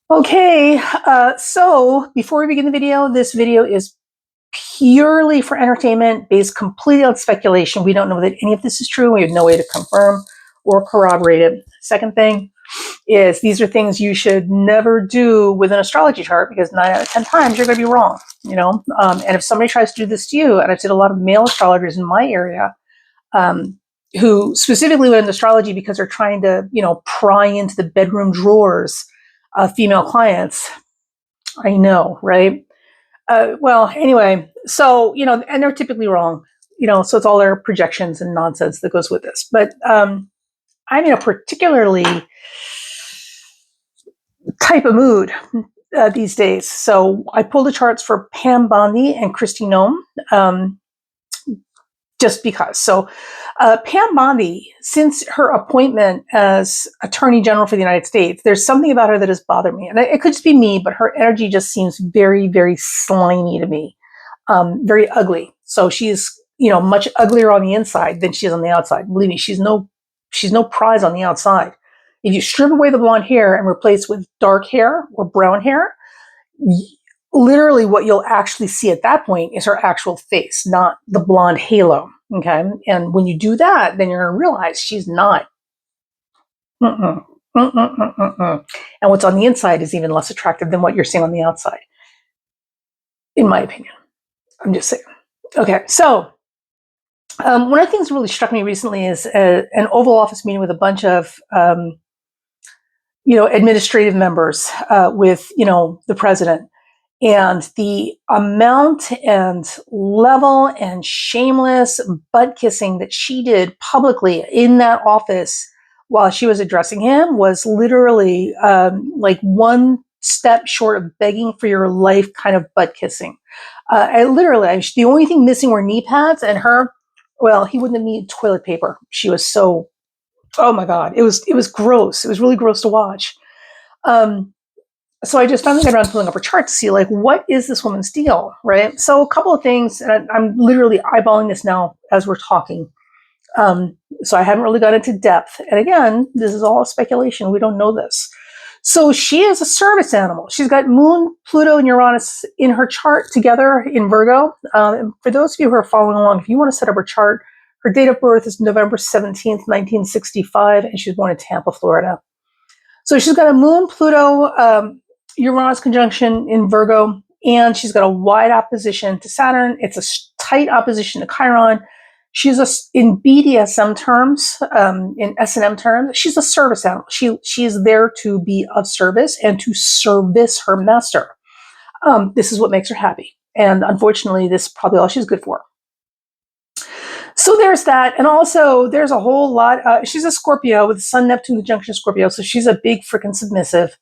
Okay, so before we begin the video, this video is purely for entertainment, based completely on speculation. We don't know that any of this is true. We have no way to confirm or corroborate it. Second thing is these are things you should never do with an astrology chart because 9 out of 10 times you're going to be wrong, and if somebody tries to do this to you, and I've seen a lot of male astrologers in my area who specifically went into astrology because they're trying to, pry into the bedroom drawers of female clients. I know, right? Well, anyway, so, and they're typically wrong, so it's all their projections and nonsense that goes with this. But I'm in a particularly type of mood these days. So I pulled the charts for Pam Bondi and Christy Nome. Just because. So Pam Bondi, since her appointment as Attorney General for the United States, there's something about her that has bothered me. And it could just be me, but her energy just seems very, very slimy to me, very ugly. So she's, much uglier on the inside than she is on the outside. Believe me, she's no prize on the outside. If you strip away the blonde hair and replace with dark hair or brown hair, literally what you'll actually see at that point is her actual face, not the blonde halo. Okay. And when you do that, then you're going to realize she's not. And what's on the inside is even less attractive than what you're seeing on the outside, in my opinion. I'm just saying. Okay. So one of the things that really struck me recently is an Oval Office meeting with a bunch of, administrative members with, the president. And the amount and level and shameless butt kissing that she did publicly in that office while she was addressing him was literally like one step short of begging for your life kind of butt kissing. The only thing missing were knee pads, and he wouldn't have needed toilet paper. She was so, oh my God, it was gross. It was really gross to watch. So I just finally got around to pulling up her chart to see, like, what is this woman's deal, right? So a couple of things, and I'm literally eyeballing this now as we're talking. So I haven't really got into depth. And again, this is all speculation. We don't know this. So she is a service animal. She's got Moon, Pluto, and Uranus in her chart together in Virgo. For those of you who are following along, if you want to set up her chart, her date of birth is November 17th, 1965, and she was born in Tampa, Florida. So she's got a Moon, Pluto, Uranus conjunction in Virgo, and she's got a wide opposition to Saturn. It's a tight opposition to Chiron. She's in BDSM terms, in S&M terms, she's a service animal. She is there to be of service and to service her master. This is what makes her happy. And unfortunately, this is probably all she's good for. So there's that. And also there's a whole lot. She's a Scorpio with Sun, Neptune conjunction Scorpio. So she's a big freaking submissive.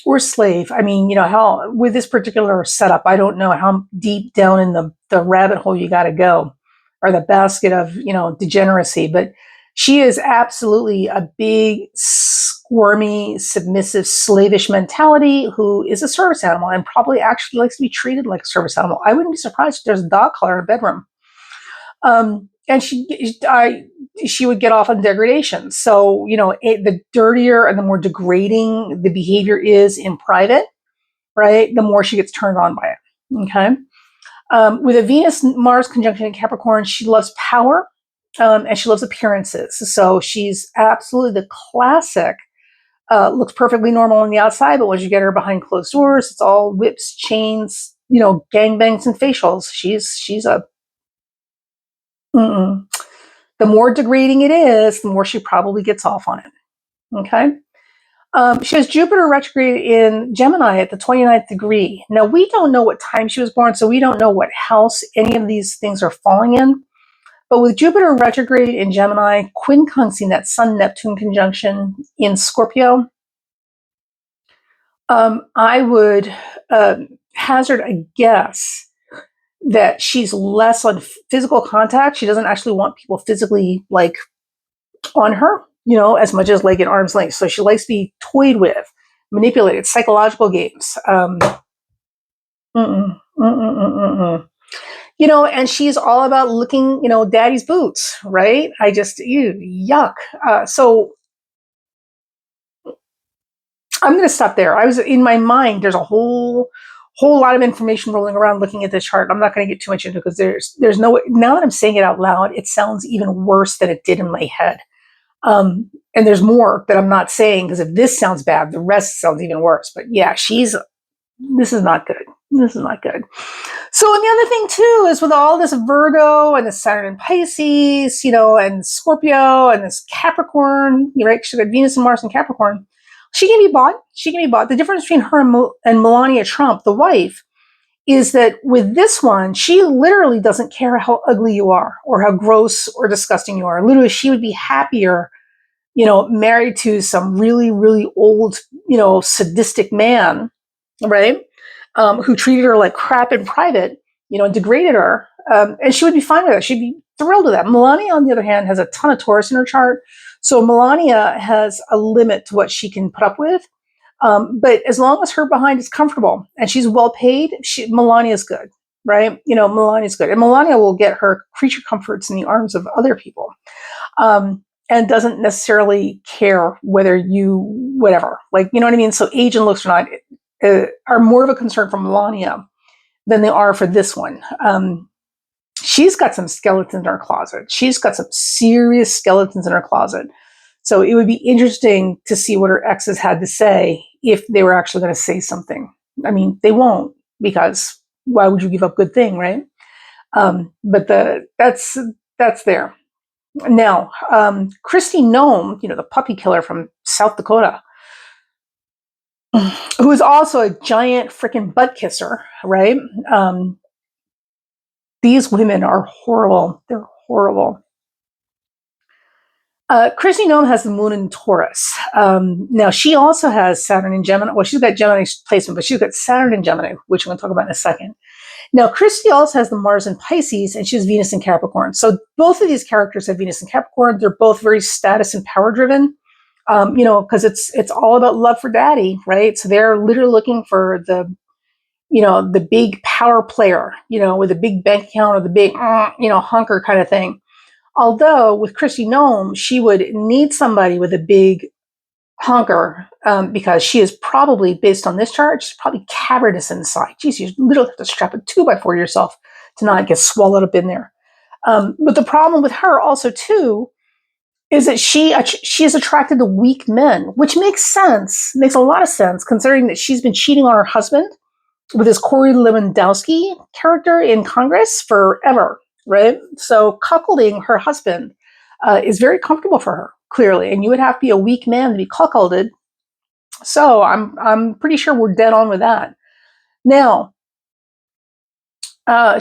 Or slave. I mean, how with this particular setup, I don't know how deep down in the rabbit hole you got to go, or the basket of, degeneracy, but she is absolutely a big, squirmy, submissive, slavish mentality who is a service animal and probably actually likes to be treated like a service animal. I wouldn't be surprised if there's a dog collar in her bedroom. And she would get off on degradation. So, the dirtier and the more degrading the behavior is in private, right, the more she gets turned on by it. Okay. With a Venus-Mars conjunction in Capricorn, she loves power and she loves appearances. So she's absolutely the classic, looks perfectly normal on the outside, but once you get her behind closed doors, it's all whips, chains, gangbangs and facials. She's a the more degrading it is, the more she probably gets off on it. Okay. She has Jupiter retrograde in Gemini at the 29th degree. Now, we don't know what time she was born, so we don't know what house any of these things are falling in. But with Jupiter retrograde in Gemini, quincunxing that Sun-Neptune conjunction in Scorpio, I would hazard a guess that she's less on physical contact. She doesn't actually want people physically, like, on her, as much as like at arm's length. So she likes to be toyed with, manipulated, psychological games. And she's all about licking, daddy's boots, right? Yuck. So I'm going to stop there. I was in my mind. There's a whole lot of information rolling around looking at this chart. I'm not going to get too much into it because there's no. Now that I'm saying it out loud, it sounds even worse than it did in my head. And there's more that I'm not saying because if this sounds bad, the rest sounds even worse. But yeah, this is not good. This is not good. So, and the other thing too is with all this Virgo and the Saturn and Pisces, and Scorpio and this Capricorn, right? She's got Venus and Mars and Capricorn. She can be bought. She can be bought. The difference between her and Melania Trump, the wife, is that with this one, she literally doesn't care how ugly you are or how gross or disgusting you are. Literally, she would be happier, married to some really, really old, sadistic man, right? Who treated her like crap in private, and degraded her. And she would be fine with that. She'd be thrilled with that. Melania, on the other hand, has a ton of Taurus in her chart. So Melania has a limit to what she can put up with. But as long as her behind is comfortable and she's well paid, Melania's good, right? Melania's good. And Melania will get her creature comforts in the arms of other people. And doesn't necessarily care whether whatever. Like, you know what I mean? So age and looks are more of a concern for Melania than they are for this one. She's got some skeletons in her closet. She's got some serious skeletons in her closet. So it would be interesting to see what her exes had to say if they were actually going to say something. I mean, they won't, because why would you give up good thing, right? But that's there. Now, Christy Nome, the puppy killer from South Dakota, who is also a giant freaking butt kisser, right? These women are horrible. They're horrible. Christy Nome has the moon in Taurus. Now, she also has Saturn in Gemini. Well, she's got Gemini placement, but she's got Saturn in Gemini, which I'm going to talk about in a second. Now, Christy also has the Mars in Pisces, and she has Venus in Capricorn. So both of these characters have Venus in Capricorn. They're both very status and power driven, because it's all about love for daddy, right? So they're literally looking for the big power player, with a big bank account or the big, hunker kind of thing. Although with Christy Nome, she would need somebody with a big honker, because she is probably, based on this chart, she's probably cavernous inside. Geez, you literally have to strap a 2x4 to yourself to not get swallowed up in there. But the problem with her also too is that she is attracted to weak men, which makes a lot of sense considering that she's been cheating on her husband with this Corey Lewandowski character in Congress forever, right? So cuckolding her husband is very comfortable for her, clearly, and you would have to be a weak man to be cuckolded. So I'm pretty sure we're dead on with that. Now,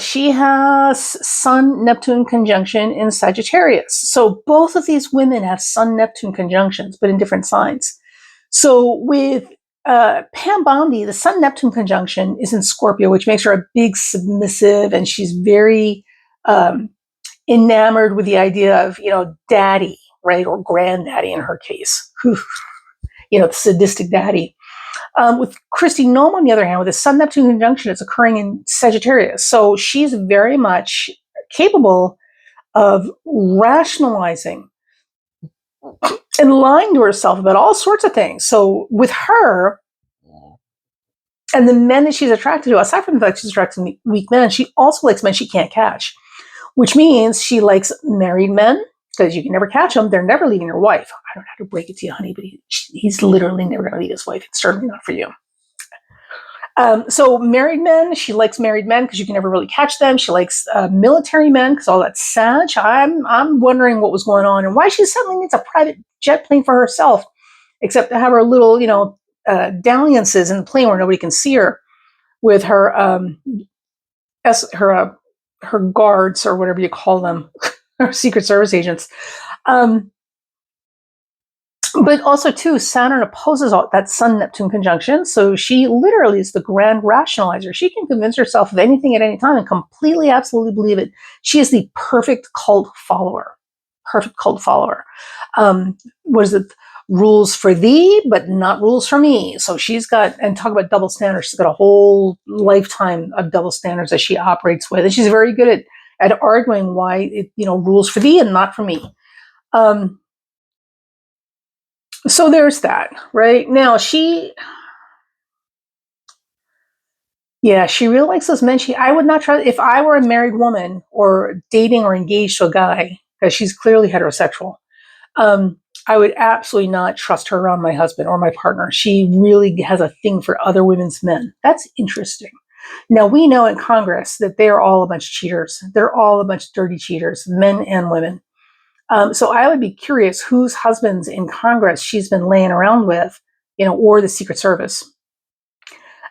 she has Sun-Neptune conjunction in Sagittarius. So both of these women have Sun-Neptune conjunctions, but in different signs. So with Pam Bondi, the Sun-Neptune conjunction is in Scorpio, which makes her a big submissive, and she's very enamored with the idea of, daddy, right? Or granddaddy in her case. The sadistic daddy. With Christy Nome, on the other hand, with the Sun-Neptune conjunction, it's occurring in Sagittarius. So she's very much capable of rationalizing and lying to herself about all sorts of things. So with her and the men that she's attracted to, aside from the fact she's attracted to weak men, she also likes men she can't catch, which means she likes married men, because you can never catch them. They're never leaving your wife. I don't know how to break it to you, honey, but he's literally never going to leave his wife. It's certainly not for you. So married men, she likes married men because you can never really catch them. She likes military men because all that's Sag. I'm wondering what was going on and why she suddenly needs a private jet plane for herself, except to have her little, dalliances in the plane where nobody can see her with her her guards, or whatever you call them, her Secret Service agents. But also, too, Saturn opposes that Sun-Neptune conjunction, so she literally is the grand rationalizer. She can convince herself of anything at any time and completely, absolutely believe it. She is the perfect cult follower. Perfect cult follower. What is it? Rules for thee, but not rules for me. So she's got, and talk about double standards, she's got a whole lifetime of double standards that she operates with. And she's very good at arguing why it, rules for thee and not for me. So there's that, right? Now she really likes those men. I would not try, if I were a married woman or dating or engaged to a guy, because she's clearly heterosexual. Um, I would absolutely not trust her around my husband or my partner. She really has a thing for other women's men. That's interesting. Now, we know in Congress that they're all a bunch of cheaters. They're all a bunch of dirty cheaters, men and women. So I would be curious whose husbands in Congress she's been laying around with, or the Secret Service,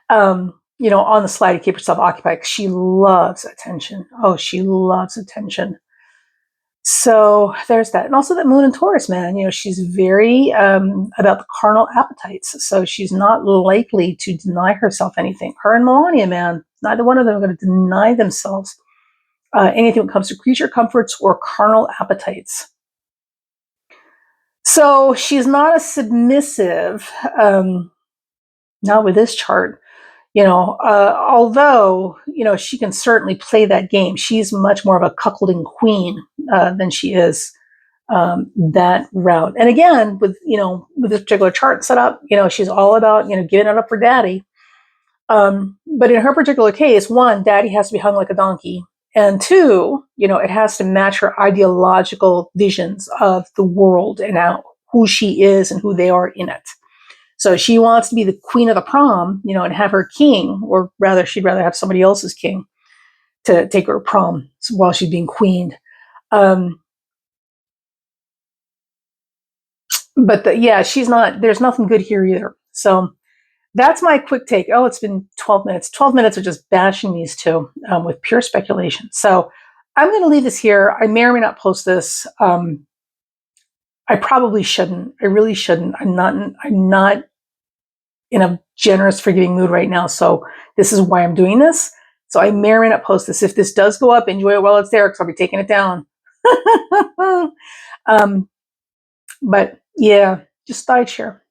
on the slide to keep herself occupied. 'Cause she loves attention. Oh, she loves attention. So there's that. And also that moon in Taurus, man, she's very about the carnal appetites. So she's not likely to deny herself anything. Her and Melania, man, neither one of them are going to deny themselves anything when it comes to creature comforts or carnal appetites. So she's not a submissive, not with this chart, although, she can certainly play that game. She's much more of a cuckolding queen than she is that route. And again, with this particular chart set up, she's all about, giving it up for daddy. But in her particular case, one, daddy has to be hung like a donkey. And two, it has to match her ideological visions of the world and who she is and who they are in it. So she wants to be the queen of the prom, and have her king, or rather, she'd rather have somebody else's king to take her to prom while she's being queened. But she's not, there's nothing good here either. So that's my quick take. Oh, it's been 12 minutes. 12 minutes of just bashing these two with pure speculation. So I'm going to leave this here. I may or may not post this. I probably shouldn't. I really shouldn't. I'm not in a generous, forgiving mood right now. So this is why I'm doing this. So I may or may not post this. If this does go up, enjoy it while it's there, because I'll be taking it down. But yeah, just thought I'd share.